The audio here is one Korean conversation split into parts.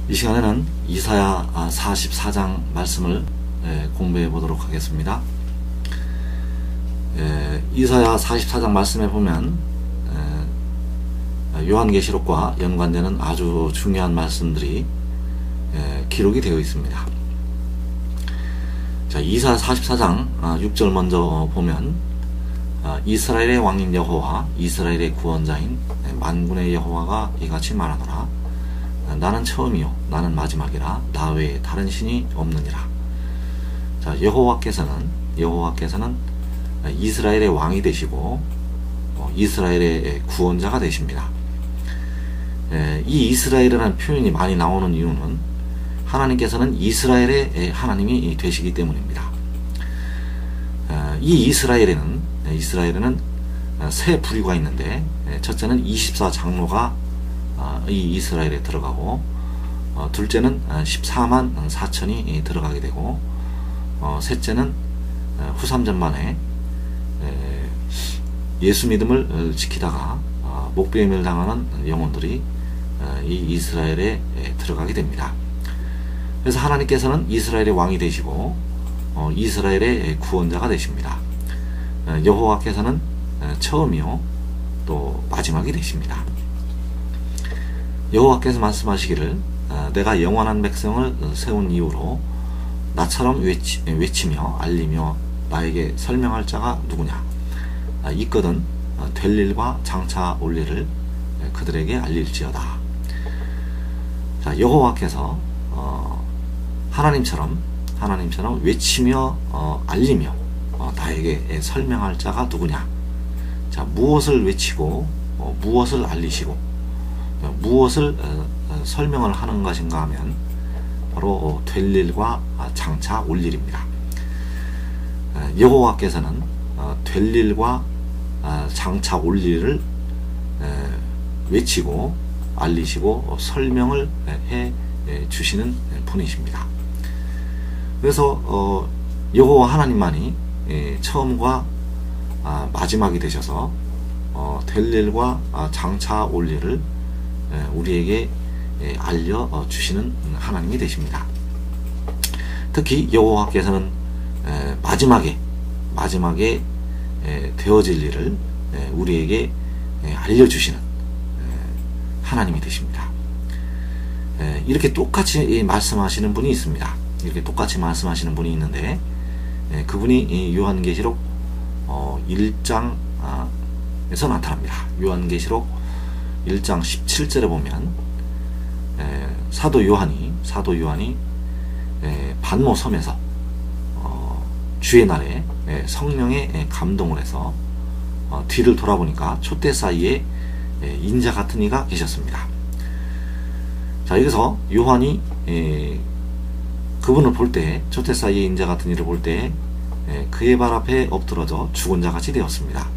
이 시간에는 이사야 44장 말씀을 공부해 보도록 하겠습니다. 이사야 44장 말씀에 보면 요한계시록과 연관되는 아주 중요한 말씀들이 기록이 되어 있습니다. 자, 이사야 44장 6절 먼저 보면 이스라엘의 왕인 여호와 이스라엘의 구원자인 만군의 여호와가 이같이 말하노라. 나는 처음이요 나는 마지막이라 나 외에 다른 신이 없느니라. 자, 여호와께서는 이스라엘의 왕이 되시고 이스라엘의 구원자가 되십니다. 이 이스라엘이라는 표현이 많이 나오는 이유는 하나님께서는 이스라엘의 하나님이 되시기 때문입니다. 이 이스라엘에는 세 부류가 있는데, 첫째는 24장로가 이 이스라엘에 들어가고, 둘째는 14만 4천이 들어가게 되고, 셋째는 후삼전만에 예수 믿음을 지키다가 목배임을 당하는 영혼들이 이 이스라엘에 들어가게 됩니다. 그래서 하나님께서는 이스라엘의 왕이 되시고 이스라엘의 구원자가 되십니다. 여호와께서는 처음이요 또 마지막이 되십니다. 여호와께서 말씀하시기를 내가 영원한 백성을 세운 이후로 나처럼 외치며 알리며 나에게 설명할 자가 누구냐. 있거든 될 일과 장차 올 일을 그들에게 알릴지어다. 자, 여호와께서 하나님처럼 외치며 알리며 나에게 설명할 자가 누구냐. 자, 무엇을 외치고 무엇을 알리시고 무엇을 설명을 하는 것인가 하면 바로 될 일과 장차 올 일입니다. 여호와께서는 될 일과 장차 올 일을 외치고 알리시고 설명을 해 주시는 분이십니다. 그래서 여호와 하나님만이 처음과 마지막이 되셔서 될 일과 장차 올 일을 우리에게 알려주시는 하나님이 되십니다. 특히 여호와께서는 마지막에 되어질 일을 우리에게 알려주시는 하나님이 되십니다. 이렇게 똑같이 말씀하시는 분이 있습니다. 이렇게 똑같이 말씀하시는 분이 있는데, 그분이 요한계시록 1장에서 나타납니다. 요한계시록 1장 17절에 보면 사도 요한이 반모 섬에서 주의 날에 성령에 감동을 해서 뒤를 돌아보니까 촛대 사이에 인자 같은 이가 계셨습니다. 자, 여기서 요한이 그분을 볼 때, 촛대 사이에 인자 같은 이를 볼 때 그의 발 앞에 엎드러져 죽은 자 같이 되었습니다.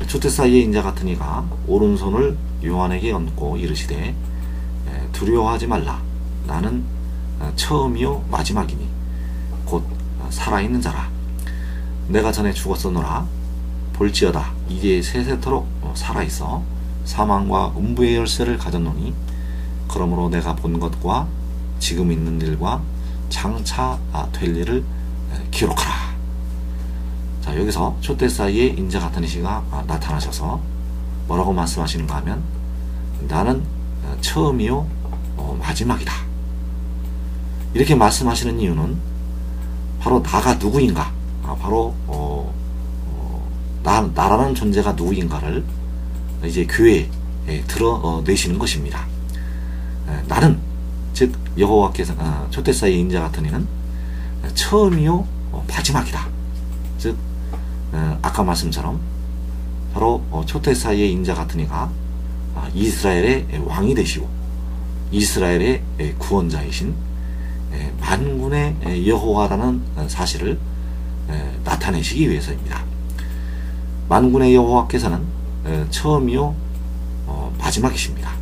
촛대 사이에 인자 같은 이가 오른손을 요한에게 얹고 이르시되 두려워하지 말라. 나는 처음이요 마지막이니 곧 살아있는 자라. 내가 전에 죽었었노라. 볼지어다 이제 세세토록 살아있어 사망과 음부의 열쇠를 가졌노니 그러므로 내가 본 것과 지금 있는 일과 장차 될 일을 기록하라. 자, 여기서 촛대 사이에 인자 같은 이시가 나타나셔서 뭐라고 말씀하시는가 하면 나는 처음이요 마지막이다. 이렇게 말씀하시는 이유는 바로 나가 누구인가, 바로 나라는 존재가 누구인가를 이제 교회에 드러내시는 것입니다. 나는, 즉 여호와께서 촛대 사이의 인자 같은 이는 처음이요 마지막이다. 즉 아까 말씀처럼 바로 촛대 사이의 인자 같은 이가 이스라엘의 왕이 되시고 이스라엘의 구원자이신 만군의 여호와라는 사실을 나타내시기 위해서입니다. 만군의 여호와께서는 처음이요 마지막이십니다.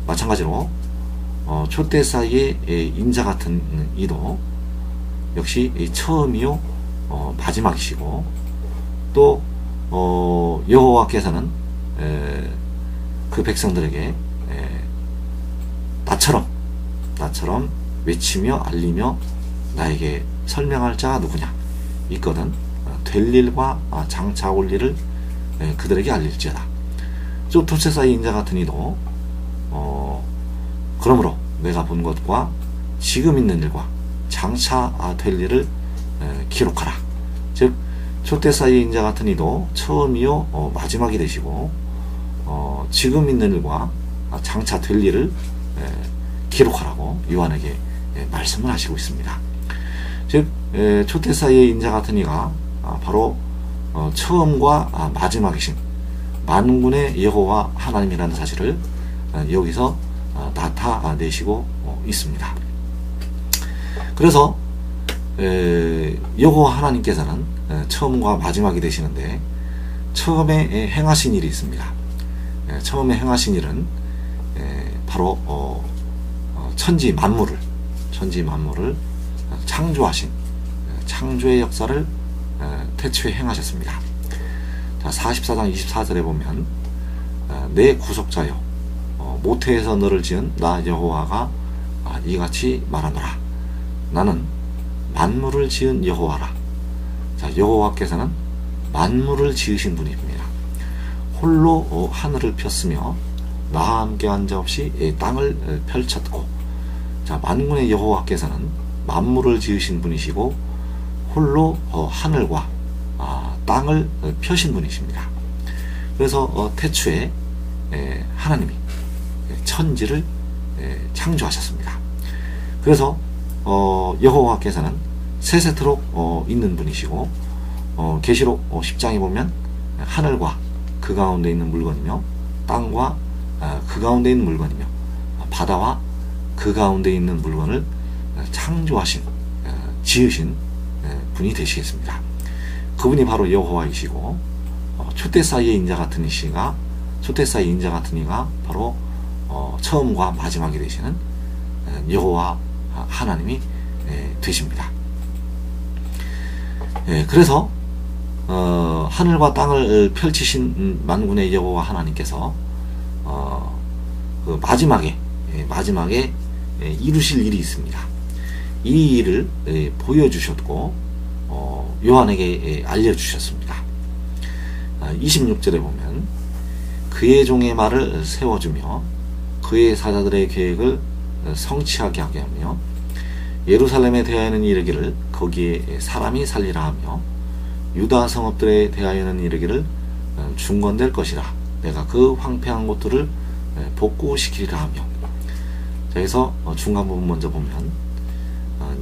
마찬가지로 촛대 사이의 인자 같은 이도 역시 처음이요 마지막이시고, 또 여호와께서는 그 백성들에게 나처럼 나처럼 외치며 알리며 나에게 설명할 자가 누구냐 있거든 될 일과 장차 올 일을 그들에게 알릴지어다. 좀 둘째 사이 인자 같은 이도 그러므로 내가 본 것과 지금 있는 일과 장차 될 일을 기록하라. 즉 초대 사이 인자 같은 이도 처음이요 마지막이 되시고 지금 있는 일과 장차 될 일을 기록하라고 요한에게 말씀을 하시고 있습니다. 즉 초대 사이의 인자 같은 이가 바로 처음과 마지막이신 만군의 여호와 하나님이라는 사실을 여기서 나타내시고 있습니다. 그래서 여호와 하나님께서는 처음과 마지막이 되시는데 처음에 행하신 일이 있습니다. 처음에 행하신 일은 바로 천지 만물을 창조하신 창조의 역사를 태초에 행하셨습니다. 자, 44장 24절에 보면 내 구속자여 모태에서 너를 지은 나 여호와가 이같이 말하노라. 나는 만물을 지은 여호와라. 자, 여호와께서는 만물을 지으신 분입니다. 홀로 하늘을 폈으며 나와 함께 한 자 없이 땅을 펼쳤고, 자, 만군의 여호와께서는 만물을 지으신 분이시고 홀로 하늘과 땅을 펴신 분이십니다. 그래서 태초에 하나님이 천지를 창조하셨습니다. 그래서 여호와께서는 세세토록 있는 분이시고 계시록 10장에 보면 하늘과 그 가운데 있는 물건이며 땅과 그 가운데 있는 물건이며 바다와 그 가운데 있는 물건을 창조하신 지으신 분이 되시겠습니다. 그분이 바로 여호와이시고 초대 사이의 인자 같은 이가 바로 처음과 마지막이 되시는 여호와 하나님이 되십니다. 그래서 하늘과 땅을 펼치신 만군의 여호와 하나님께서 그 마지막에 이루실 일이 있습니다. 이 일을 보여주셨고 요한에게 알려주셨습니다. 26절에 보면 그의 종의 말을 세워주며 그의 사자들의 계획을 성취하게 하게 하며 예루살렘에 대하여는 이르기를 거기에 사람이 살리라 하며 유다 성읍들에 대하여는 이르기를 중건될 것이라. 내가 그 황폐한 곳들을 복구시키리라 하며. 자, 여기서 중간 부분 먼저 보면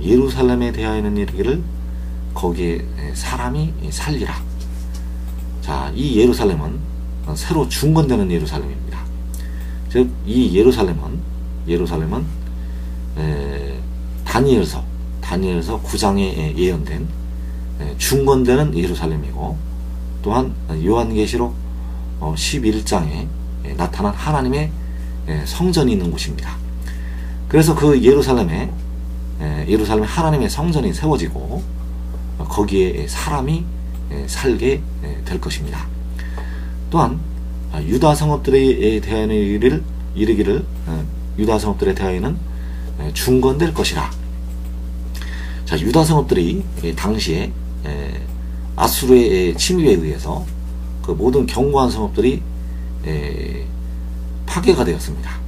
예루살렘에 대하여는 이르기를 거기에 사람이 살리라. 자, 이 예루살렘은 새로 중건되는 예루살렘입니다. 즉 이 예루살렘은 다니엘서 9장에 예언된 중건되는 예루살렘이고, 또한 요한계시록 11장에 나타난 하나님의 성전이 있는 곳입니다. 그래서 그 예루살렘에 하나님의 성전이 세워지고 거기에 사람이 살게 될 것입니다. 또한 유다 성읍들에 대하여는 이르기를 유다 성읍들에 대하여는 중건될 것이라. 자, 유다 성읍들이 당시에 아수르의 침입에 의해서 그 모든 견고한 성읍들이 파괴가 되었습니다.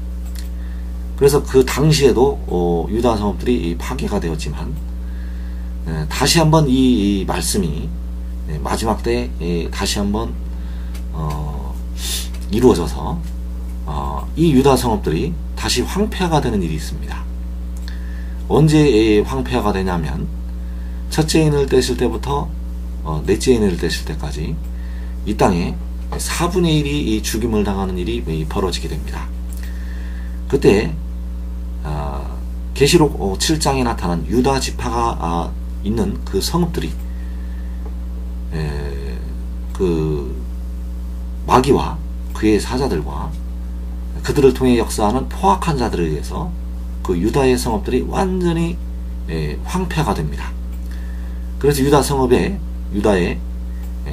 그래서 그 당시에도 유다 성읍들이 파괴가 되었지만 다시 한번 이 말씀이 마지막 때 다시 한번 이루어져서 이 유다 성읍들이 다시 황폐화가 되는 일이 있습니다. 언제 황폐화가 되냐면 첫째 인을 떼실 때부터 넷째 인을 떼실 때까지 이 땅에 4분의 1이 죽임을 당하는 일이 벌어지게 됩니다. 그때 계시록 7장에 나타난 유다 지파가 있는 그 성읍들이 그 마귀와 그의 사자들과 그들을 통해 역사하는 포악한 자들에 의해서 그 유다의 성읍들이 완전히 황폐가 됩니다. 그래서 유다에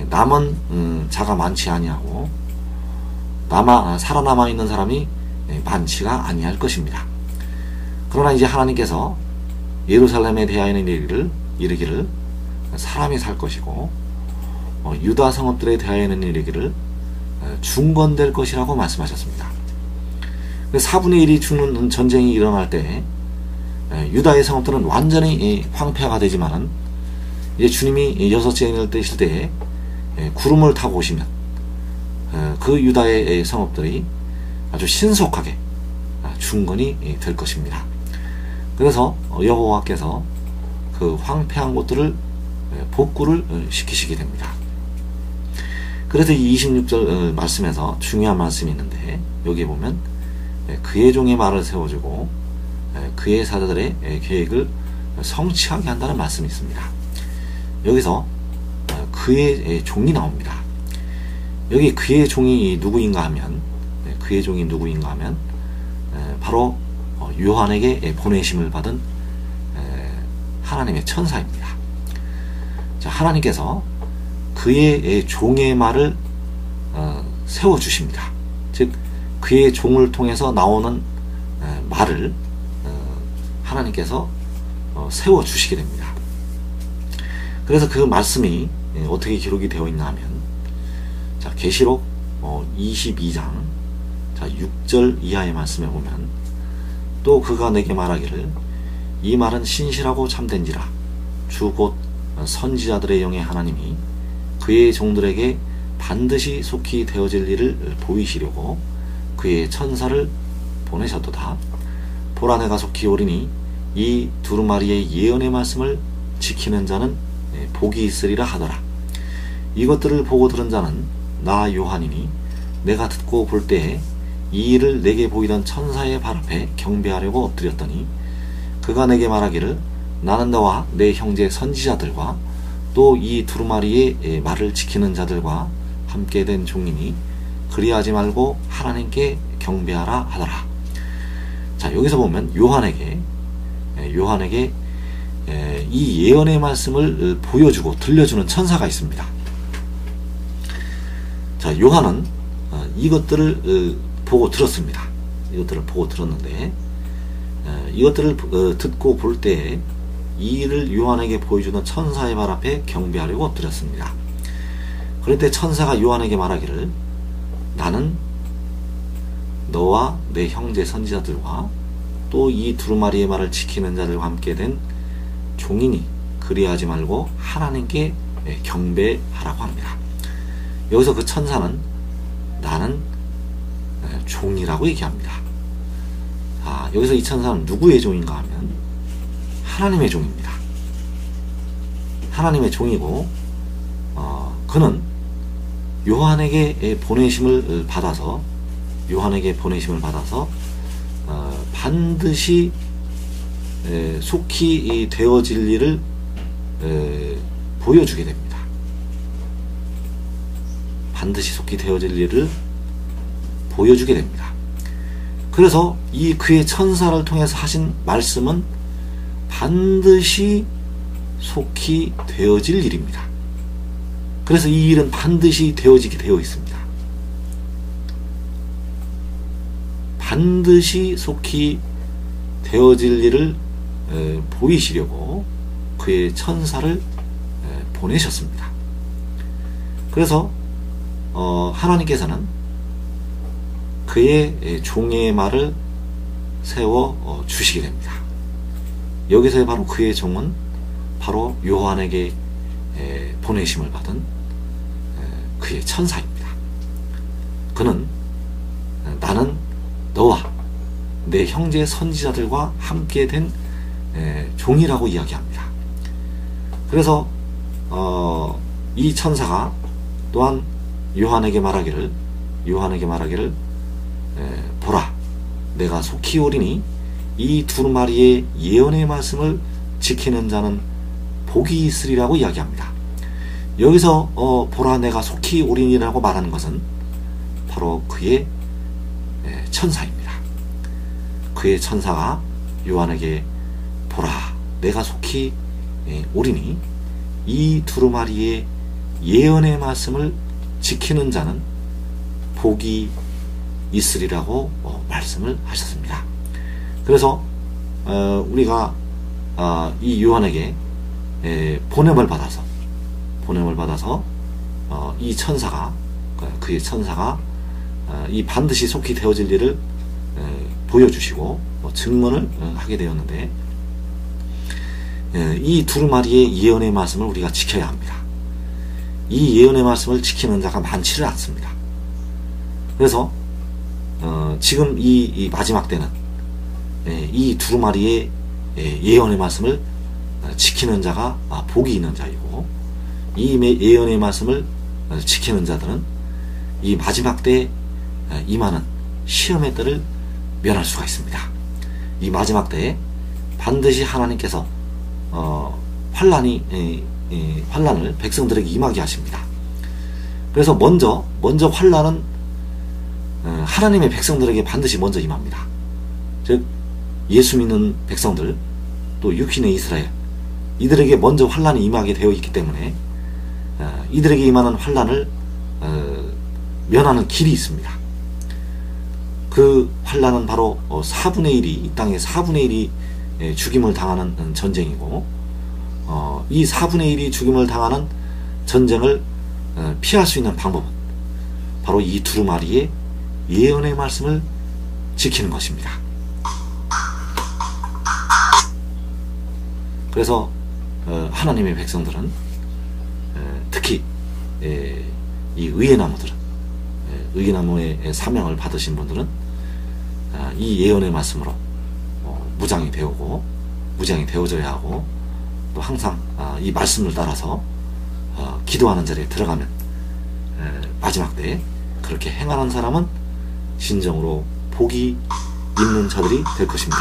남은 자가 많지 아니하고 살아남아 있는 사람이 많지가 아니할 것입니다. 그러나 이제 하나님께서 예루살렘에 대하여는 이르기를 사람이 살 것이고 유다 성읍들에 대하여는 이르기를 중건될 것이라고 말씀하셨습니다. 4분의 1이 죽는 전쟁이 일어날 때 유다의 성읍들은 완전히 황폐화가 되지만은 이제 주님이 여섯째 인을 떼실 때에 구름을 타고 오시면 그 유다의 성읍들이 아주 신속하게 중건이 될 것입니다. 그래서 여호와께서 그 황폐한 곳들을 복구를 시키시게 됩니다. 그래서 이 26절 말씀에서 중요한 말씀이 있는데, 여기에 보면 그의 종의 말을 세워주고 그의 사자들의 계획을 성취하게 한다는 말씀이 있습니다. 여기서 그의 종이 나옵니다. 여기 그의 종이 누구인가 하면, 바로 요한에게 보내심을 받은 하나님의 천사입니다. 자, 하나님께서 그의 종의 말을 세워주십니다. 즉 그의 종을 통해서 나오는 말을 하나님께서 세워주시게 됩니다. 그래서 그 말씀이 어떻게 기록이 되어 있나 하면, 자, 계시록 22장 6절 이하의 말씀에 보면, 또 그가 내게 말하기를 이 말은 신실하고 참된지라 주 곧 선지자들의 영의 하나님이 그의 종들에게 반드시 속히 되어질 일을 보이시려고 그의 천사를 보내셨도다. 보라, 내가 속히 오리니 이 두루마리의 예언의 말씀을 지키는 자는 복이 있으리라 하더라. 이것들을 보고 들은 자는 나 요한이니 내가 듣고 볼 때에 이 일을 내게 보이던 천사의 발 앞에 경배하려고 엎드렸더니 그가 내게 말하기를 나는 너와 내 형제 선지자들과 또 이 두루마리의 말을 지키는 자들과 함께 된 종이니 그리하지 말고 하나님께 경배하라 하더라. 자, 여기서 보면 요한에게 이 예언의 말씀을 보여주고 들려주는 천사가 있습니다. 자, 요한은 이것들을 보고 들었습니다. 이것들을 보고 들었는데, 이것들을 듣고 볼 때 이 일을 요한에게 보여주는 천사의 발 앞에 경배하려고 엎드렸습니다. 그럴 때 천사가 요한에게 말하기를 나는 너와 내 형제 선지자들과 또 이 두루마리의 말을 지키는 자들과 함께 된 종이니 그리하지 말고 하나님께 경배하라고 합니다. 여기서 그 천사는 나는 종이라고 얘기합니다. 여기서 이 천사는 누구의 종인가 하면 하나님의 종입니다. 하나님의 종이고, 그는 요한에게 보내심을 받아서 반드시 속히 되어질 일을 보여주게 됩니다. 반드시 속히 되어질 일을 보여주게 됩니다. 그래서 이 그의 천사를 통해서 하신 말씀은 반드시 속히 되어질 일입니다. 그래서 이 일은 반드시 되어지게 되어 있습니다. 반드시 속히 되어질 일을 보이시려고 그의 천사를 보내셨습니다. 그래서 하나님께서는 그의 종의 말을 세워 주시게 됩니다. 여기서의 바로 그의 종은 바로 요한에게 보내심을 받은 그의 천사입니다. 그는 나는 너와 내 형제 선지자들과 함께 된 종이라고 이야기합니다. 그래서 이 천사가 또한 요한에게 말하기를 보라, 내가 속히 오리니 이 두루마리의 예언의 말씀을 지키는 자는 복이 있으리라고 이야기합니다. 여기서 보라, 내가 속히 오리니라고 말하는 것은 바로 그의 천사입니다. 그의 천사가 요한에게 보라, 내가 속히 오리니 이 두루마리의 예언의 말씀을 지키는 자는 복이 있으리라고 말씀을 하셨습니다. 그래서 우리가 이 요한에게 보냄을 받아서 이 천사가 그의 천사가 이 반드시 속히 되어질 일을 보여주시고 증언을 하게 되었는데, 이 두루마리의 예언의 말씀을 우리가 지켜야 합니다. 이 예언의 말씀을 지키는 자가 많지를 않습니다. 그래서 지금 이 마지막 때는 이 두루마리의 예언의 말씀을 지키는 자가 복이 있는 자이고, 이 예언의 말씀을 지키는 자들은 이 마지막 때에 임하는 시험의 때를 면할 수가 있습니다. 이 마지막 때에 반드시 하나님께서 환란을 백성들에게 임하게 하십니다. 그래서 먼저 환란은 하나님의 백성들에게 반드시 먼저 임합니다. 즉 예수 믿는 백성들, 또 육신의 이스라엘, 이들에게 먼저 환란이 임하게 되어 있기 때문에 이들에게 임하는 환란을 면하는 길이 있습니다. 그 환란은 바로 4분의 1이 이 땅의 4분의 1이 죽임을 당하는 전쟁이고, 이 4분의 1이 죽임을 당하는 전쟁을 피할 수 있는 방법은 바로 이 두루마리의 예언의 말씀을 지키는 것입니다. 그래서 하나님의 백성들은, 특히 이 의예나무들은, 의예나무의 사명을 받으신 분들은 이 예언의 말씀으로 무장이 되어져야 하고, 또 항상 이 말씀을 따라서 기도하는 자리에 들어가면 마지막 때에 그렇게 행하는 사람은 진정으로 복이 있는 자들이 될 것입니다.